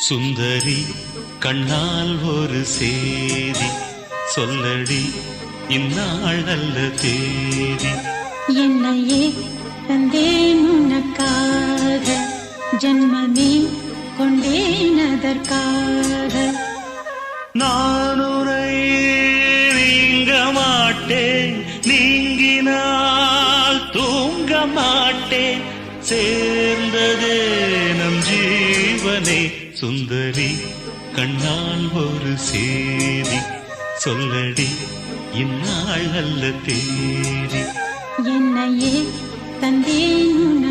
சுந்தரி கண்ணால் ஒரு சேதி சொல்லடி, இந்நாள் நல்ல தேதி. என்னையே தந்தேன் உனக்காக, ஜன்மமே கொண்டேன் அதற்காக. நான் உரை நீங்க மாட்டேன், நீங்கினால் தூங்க மாட்டேன். சேர்ந்ததே நம் ஜீவனே. சுந்தரி கண்ணால் ஒரு சேதி சொல்லடி, இந்நாள் நல்ல தேதி. என்னையே தந்தேன்